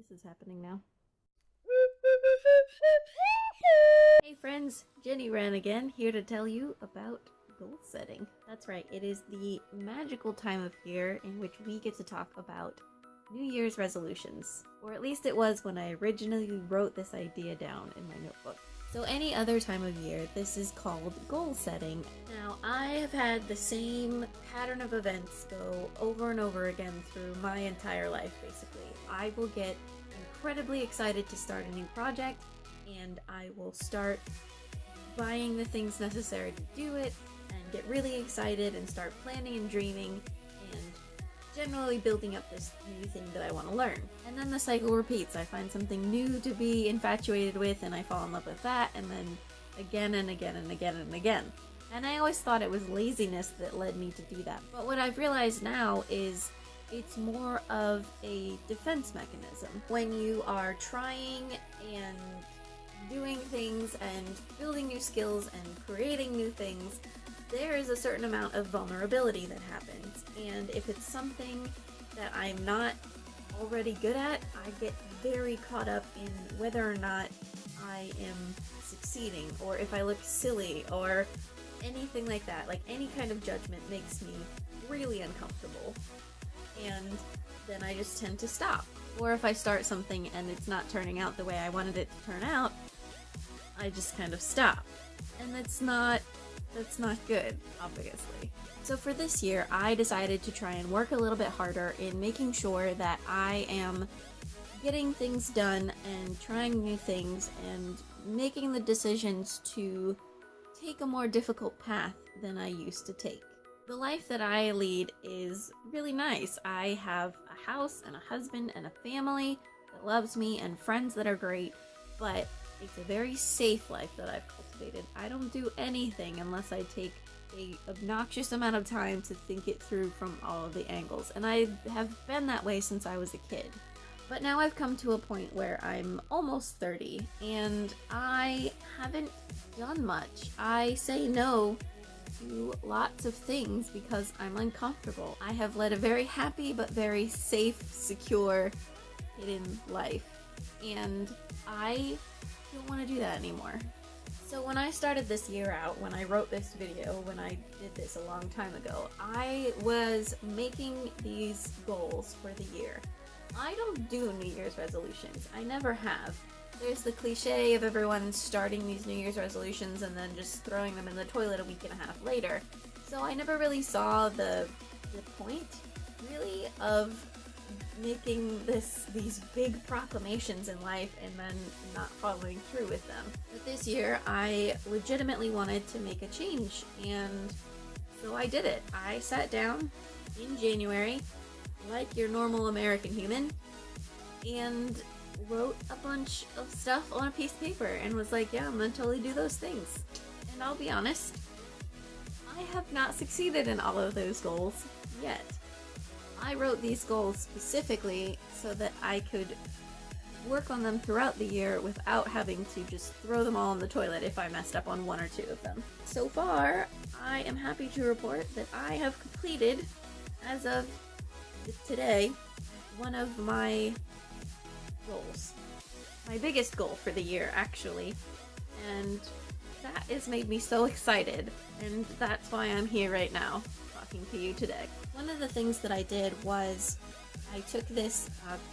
This is happening now. Hey friends, Jenny Wren again, here to tell you about goal setting. That's right, it is the magical time of year in which we get to talk about New Year's resolutions. Or at least it was when I originally wrote this idea down in my notebook. So any other time of year, this is called goal setting. Now, I have had the same pattern of events go over and over again through my entire life, basically. I will get incredibly excited to start a new project, and I will start buying the things necessary to do it, and get really excited and start planning and dreaming, and generally building up this new thing that I want to learn. And then the cycle repeats. I find something new to be infatuated with, and I fall in love with that, and then again and again and again and again. And I always thought it was laziness that led me to do that. But what I've realized now is it's more of a defense mechanism. When you are trying and doing things and building new skills and creating new things, there is a certain amount of vulnerability that happens. And if it's something that I'm not already good at, I get very caught up in whether or not I am succeeding, or if I look silly, or anything like that. Like, any kind of judgment makes me really uncomfortable, and then I just tend to stop. Or if I start something and it's not turning out the way I wanted it to turn out, I just kind of stop. And that's not good, obviously. So for this year, I decided to try and work a little bit harder in making sure that I am getting things done and trying new things and making the decisions to take a more difficult path than I used to take. The life that I lead is really nice. I have a house and a husband and a family that loves me and friends that are great, but it's a very safe life that I've cultivated. I don't do anything unless I take an obnoxious amount of time to think it through from all of the angles, and I have been that way since I was a kid. But now I've come to a point where I'm almost 30, and I haven't done much. I say no to lots of things because I'm uncomfortable. I have led a very happy but very safe, secure, hidden life, and I don't want to do that anymore. So when I started this year out, when I wrote this video, when I did this a long time ago, I was making these goals for the year. I don't do New Year's resolutions. I never have. There's the cliche of everyone starting these New Year's resolutions and then just throwing them in the toilet a week and a half later. So I never really saw the point, really, of making these big proclamations in life and then not following through with them. But this year, I legitimately wanted to make a change, and so I did it. I sat down in January, like your normal American human, and wrote a bunch of stuff on a piece of paper and was like, yeah, I'm gonna totally do those things. And I'll be honest, I have not succeeded in all of those goals yet. I wrote these goals specifically so that I could work on them throughout the year without having to just throw them all in the toilet if I messed up on one or two of them. So far, I am happy to report that I have completed, as of today, one of my goals. My biggest goal for the year, actually. And that has made me so excited, and that's why I'm here right now, talking to you today. One of the things that I did was I took this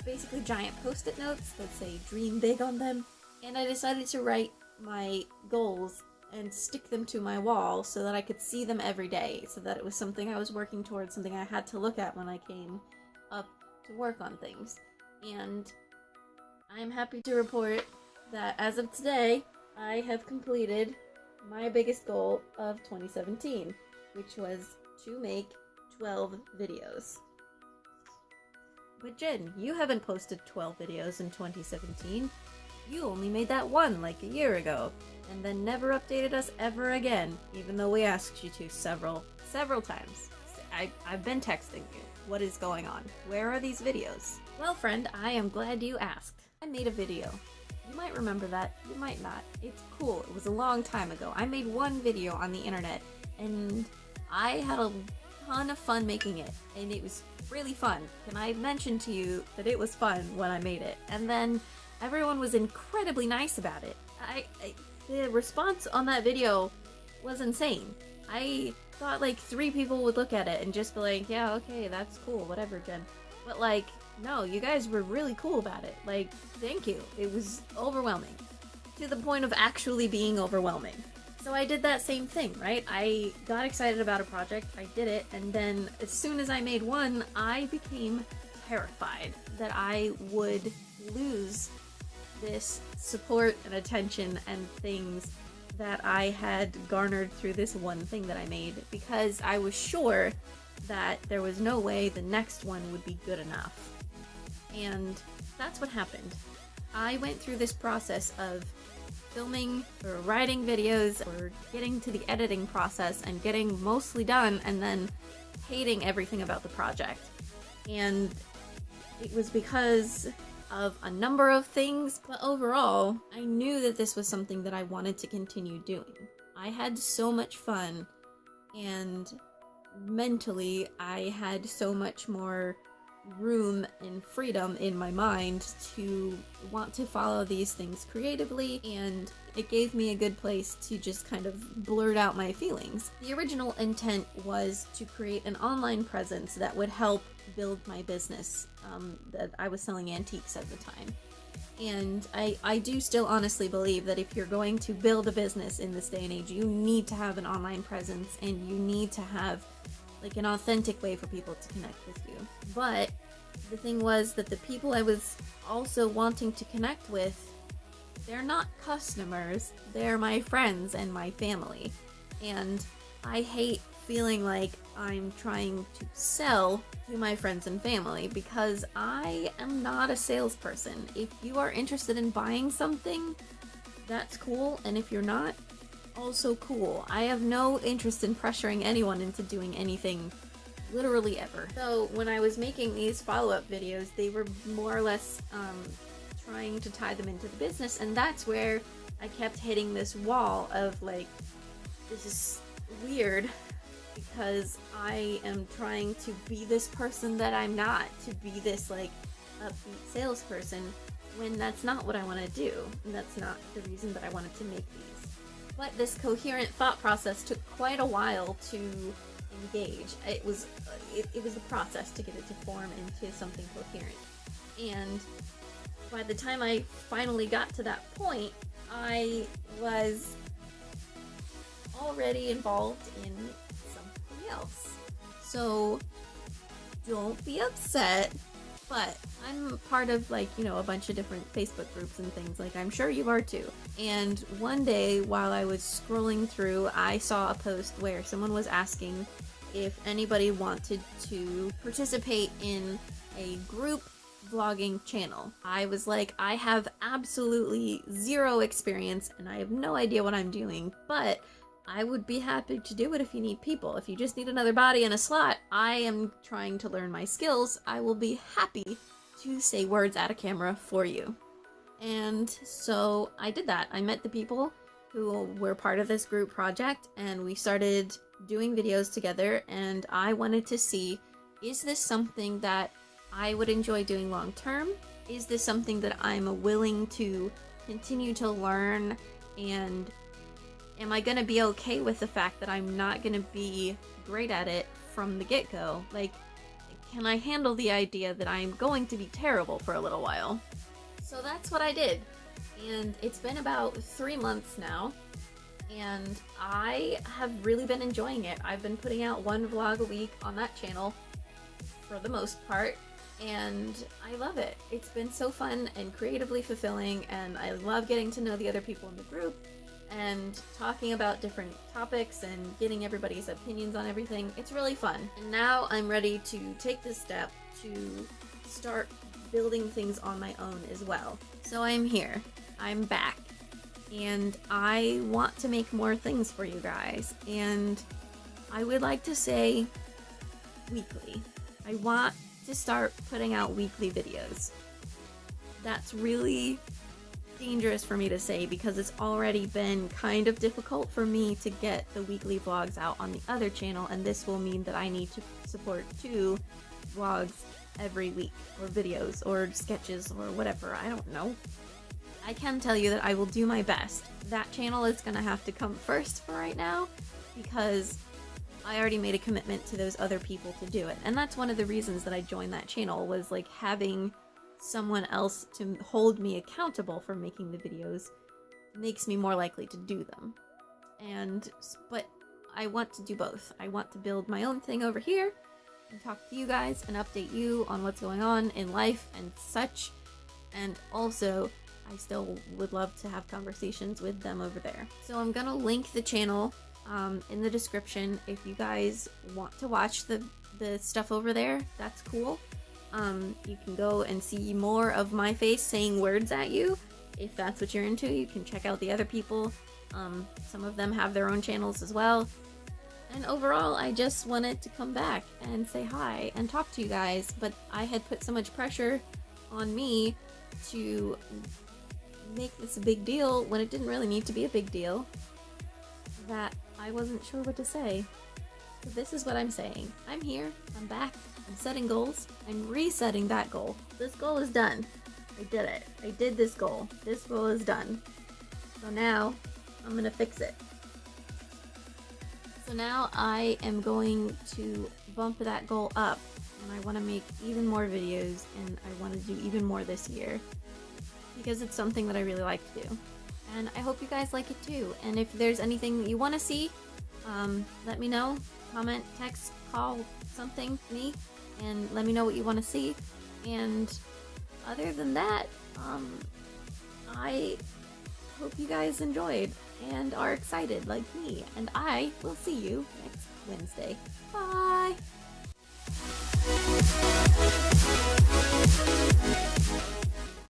basically giant post-it notes that say dream big on them, and I decided to write my goals and stick them to my wall so that I could see them every day, so that it was something I was working towards, something I had to look at when I came up to work on things. And I'm happy to report that as of today, I have completed my biggest goal of 2017, which was to make 12 videos. But Jen, you haven't posted 12 videos in 2017. You only made that one like a year ago, and then never updated us ever again, even though we asked you to several times. I've been texting you. What is going on? Where are these videos? Well, friend, I am glad you asked. I made a video. You might remember that, you might not. It's cool. It was a long time ago. I made one video on the internet, and I had a ton of fun making it, and it was really fun. And I mentioned to you that it was fun when I made it, and then everyone was incredibly nice about it. The response on that video was insane. I thought like 3 people would look at it and just be like, yeah, okay, that's cool, whatever, Jen. But like, no, you guys were really cool about it. Like, thank you. It was overwhelming. To the point of actually being overwhelming. So I did that same thing, right? I got excited about a project, I did it, and then as soon as I made one, I became terrified that I would lose this support and attention and things that I had garnered through this one thing that I made, because I was sure that there was no way the next one would be good enough. And that's what happened. I went through this process of filming or writing videos or getting to the editing process and getting mostly done, and then hating everything about the project. And it was because of a number of things, but overall, I knew that this was something that I wanted to continue doing. I had so much fun, and mentally, I had so much more room and freedom in my mind to want to follow these things creatively, and it gave me a good place to just kind of blurt out my feelings. The original intent was to create an online presence that would help build my business, that I was selling antiques at the time. And I do still honestly believe that if you're going to build a business in this day and age, you need to have an online presence, and you need to have like an authentic way for people to connect with you. But the thing was that the people I was also wanting to connect with, they're not customers, they're my friends and my family. And I hate feeling like I'm trying to sell to my friends and family, because I am not a salesperson. If you are interested in buying something, that's cool, and if you're not, also cool. I have no interest in pressuring anyone into doing anything literally ever. So when I was making these follow-up videos, they were more or less trying to tie them into the business, and that's where I kept hitting this wall of like, this is weird, because I am trying to be this person that I'm not, to be this like upbeat salesperson, when that's not what I want to do, and that's not the reason that I wanted to make these. But this coherent thought process took quite a while to engage. It was a process to get it to form into something coherent. And by the time I finally got to that point, I was already involved in something else. So don't be upset, but I'm part of like, you know, a bunch of different Facebook groups and things, like I'm sure you are too. And one day while I was scrolling through, I saw a post where someone was asking if anybody wanted to participate in a group vlogging channel. I was like, I have absolutely zero experience and I have no idea what I'm doing, but I would be happy to do it if you need people. If you just need another body in a slot, I am trying to learn my skills. I will be happy to say words at a camera for you. And so I did that. I met the people who were part of this group project, and we started doing videos together, and I wanted to see, is this something that I would enjoy doing long term? Is this something that I'm willing to continue to learn, and am I going to be okay with the fact that I'm not going to be great at it from the get-go? Like, can I handle the idea that I'm going to be terrible for a little while? So that's what I did. And it's been about 3 months now, and I have really been enjoying it. I've been putting out 1 vlog a week on that channel for the most part, and I love it. It's been so fun and creatively fulfilling, and I love getting to know the other people in the group and talking about different topics and getting everybody's opinions on everything. It's really fun. And now I'm ready to take this step to start building things on my own as well. So I'm here. I'm back. And I want to make more things for you guys. And I would like to say weekly. I want to start putting out weekly videos. That's really dangerous for me to say because it's already been kind of difficult for me to get the weekly vlogs out on the other channel, and this will mean that I need to support 2 vlogs every week, or videos, or sketches, or whatever, I don't know. I can tell you that I will do my best. That channel is gonna have to come first for right now, because I already made a commitment to those other people to do it. And that's one of the reasons that I joined that channel, was like having someone else to hold me accountable for making the videos makes me more likely to do them. But I want to do both. I want to build my own thing over here and talk to you guys and update you on what's going on in life and such. And also, I still would love to have conversations with them over there. So I'm gonna link the channel in the description if you guys want to watch the stuff over there. That's cool. You can go and see more of my face saying words at you. If that's what you're into, you can check out the other people. Some of them have their own channels as well. And overall, I just wanted to come back and say hi and talk to you guys, but I had put so much pressure on me to make this a big deal when it didn't really need to be a big deal, that I wasn't sure what to say. So this is what I'm saying. I'm here, I'm back, I'm setting goals, I'm resetting that goal. This goal is done. I did it. I did this goal. This goal is done. So now, I'm gonna fix it. So now I am going to bump that goal up, and I want to make even more videos, and I want to do even more this year, because it's something that I really like to do. And I hope you guys like it too. And if there's anything you want to see, let me know. Comment, text, call, something to me, and let me know what you want to see. And other than that, I hope you guys enjoyed and are excited like me. And I will see you next Wednesday. Bye!